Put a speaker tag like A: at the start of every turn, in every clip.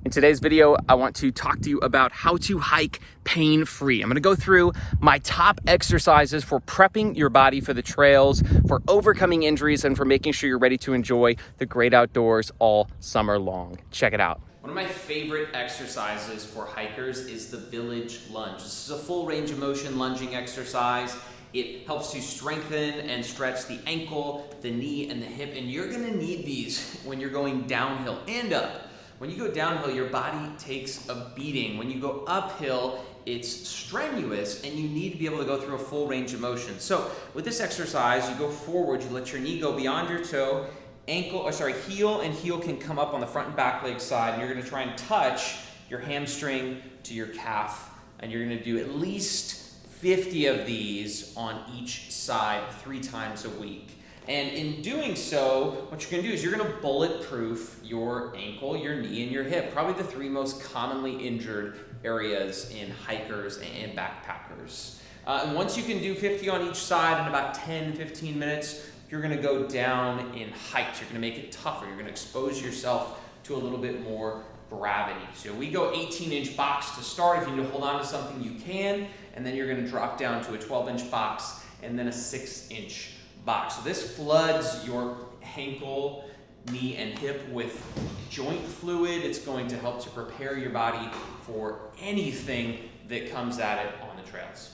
A: In today's video, I want to talk to you about how to hike pain-free. I'm gonna go through my top exercises for prepping your body for the trails, for overcoming injuries, and for making sure you're ready to enjoy the great outdoors all summer long. Check it out. One of my favorite exercises for hikers is the village lunge. This is a full range of motion lunging exercise. It helps to strengthen and stretch the ankle, the knee, and the hip, and you're gonna need these when you're going downhill and up. When you go downhill, your body takes a beating. When you go uphill, it's strenuous and you need to be able to go through a full range of motion. So with this exercise, you go forward, you let your knee go beyond your toe, heel and heel can come up on the front and back leg side, and you're gonna try and touch your hamstring to your calf, and you're gonna do at least 50 of these on each side 3 times a week. And in doing so, what you're gonna do is you're gonna bulletproof your ankle, your knee, and your hip, probably the 3 most commonly injured areas in hikers and backpackers. And once you can do 50 on each side in about 10-15 minutes, you're gonna go down in height. You're gonna make it tougher. You're gonna expose yourself to a little bit more gravity. So we go 18-inch box to start. If you need to hold on to something, you can. And then you're gonna drop down to a 12-inch box and then a 6-inch box. So this floods your ankle, knee, and hip with joint fluid. It's going to help to prepare your body for anything that comes at it on the trails.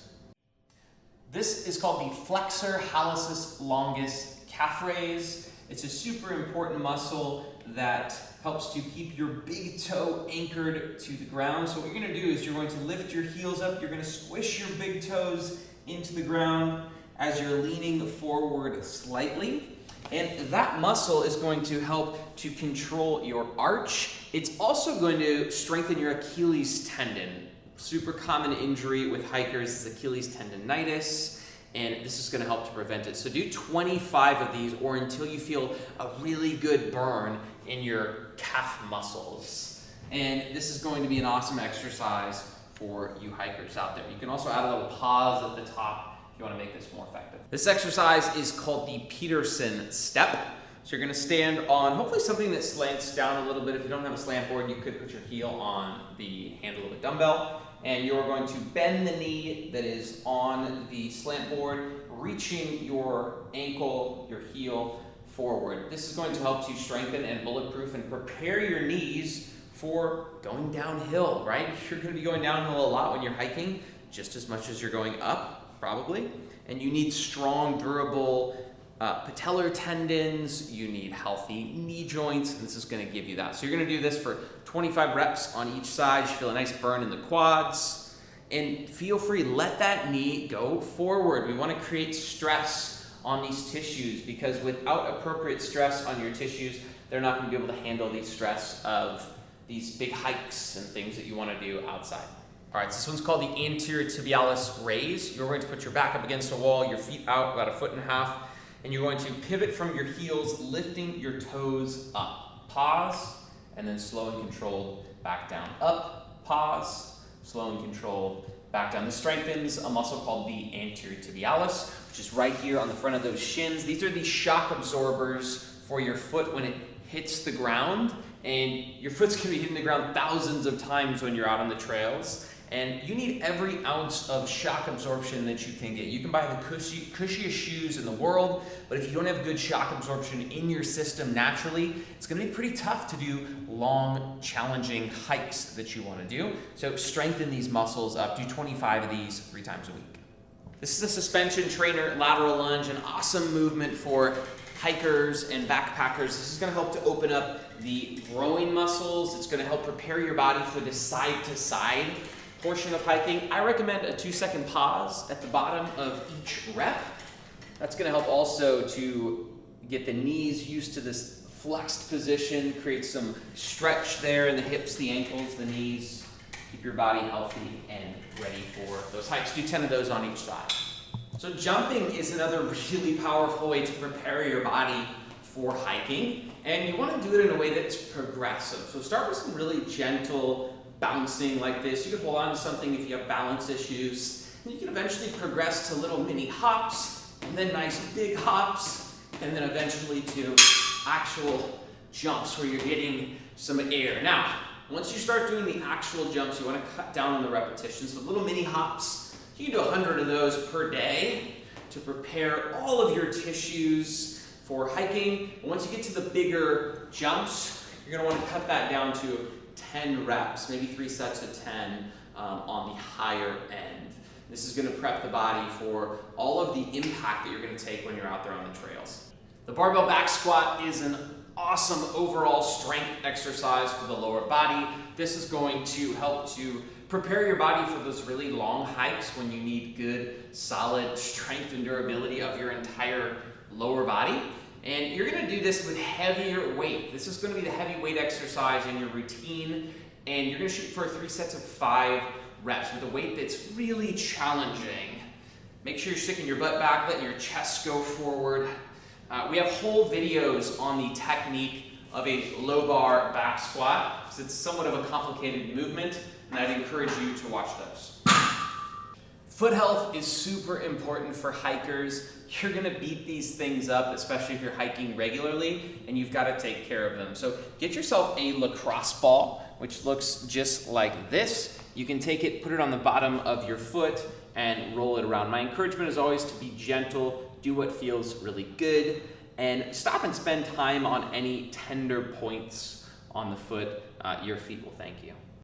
A: This is called the flexor hallucis longus calf raise. It's a super important muscle that helps to keep your big toe anchored to the ground. So what you're gonna do is you're going to lift your heels up, you're gonna squish your big toes into the ground as you're leaning forward slightly. And that muscle is going to help to control your arch. It's also going to strengthen your Achilles tendon. Super common injury with hikers is Achilles tendonitis, and this is gonna help to prevent it. So do 25 of these or until you feel a really good burn in your calf muscles. And this is going to be an awesome exercise for you hikers out there. You can also add a little pause at the top if you want to make this more effective. This exercise is called the Peterson Step. So you're going to stand on hopefully something that slants down a little bit. If you don't have a slant board, you could put your heel on the handle of a dumbbell. And you're going to bend the knee that is on the slant board, reaching your ankle, your heel forward. This is going to help you strengthen and bulletproof and prepare your knees for going downhill, right? You're going to be going downhill a lot when you're hiking, just as much as you're going up, probably. And you need strong, durable patellar tendons, you need healthy knee joints, and this is gonna give you that. So you're gonna do this for 25 reps on each side. You feel a nice burn in the quads, and feel free, let that knee go forward. We wanna create stress on these tissues because without appropriate stress on your tissues, they're not gonna be able to handle the stress of these big hikes and things that you wanna do outside. All right, so this one's called the anterior tibialis raise. You're going to put your back up against a wall, your feet out about 1.5 feet, and you're going to pivot from your heels, lifting your toes up. Pause, and then slow and controlled back down. Up, pause, slow and controlled back down. This strengthens a muscle called the anterior tibialis, which is right here on the front of those shins. These are the shock absorbers for your foot when it hits the ground, and your foot's gonna be hitting the ground thousands of times when you're out on the trails. And you need every ounce of shock absorption that you can get. You can buy the cushiest shoes in the world, but if you don't have good shock absorption in your system naturally, it's gonna be pretty tough to do long, challenging hikes that you wanna do. So strengthen these muscles up. Do 25 of these 3 times a week. This is a suspension trainer lateral lunge, an awesome movement for hikers and backpackers. This is gonna help to open up the groin muscles. It's gonna help prepare your body for the side-to-side portion of hiking. I recommend a 2-second pause at the bottom of each rep. That's gonna help also to get the knees used to this flexed position, create some stretch there in the hips, the ankles, the knees. Keep your body healthy and ready for those hikes. Do 10 of those on each side. So jumping is another really powerful way to prepare your body for hiking, and you wanna do it in a way that's progressive. So start with some really gentle bouncing like this. You can hold on to something if you have balance issues. And you can eventually progress to little mini hops, and then nice big hops, and then eventually to actual jumps where you're getting some air. Now, once you start doing the actual jumps, you want to cut down on the repetitions. So little mini hops, you can do 100 of those per day to prepare all of your tissues for hiking. And once you get to the bigger jumps, you're going to want to cut that down to 10 reps, maybe 3 sets of 10 on the higher end. This is going to prep the body for all of the impact that you're going to take when you're out there on the trails. The barbell back squat is an awesome overall strength exercise for the lower body. This is going to help to prepare your body for those really long hikes when you need good, solid strength and durability of your entire lower body. And you're going to do this with heavier weight. This is going to be the heavy weight exercise in your routine, and you're going to shoot for 3 sets of 5 reps with a weight that's really challenging. Make sure you're sticking your butt back, letting your chest go forward. We have whole videos on the technique of a low bar back squat, because it's somewhat of a complicated movement, and I'd encourage you to watch those. Foot health is super important for hikers. You're gonna beat these things up, especially if you're hiking regularly, and you've gotta take care of them. So get yourself a lacrosse ball, which looks just like this. You can take it, put it on the bottom of your foot, and roll it around. My encouragement is always to be gentle, do what feels really good, and stop and spend time on any tender points on the foot. Your feet will thank you.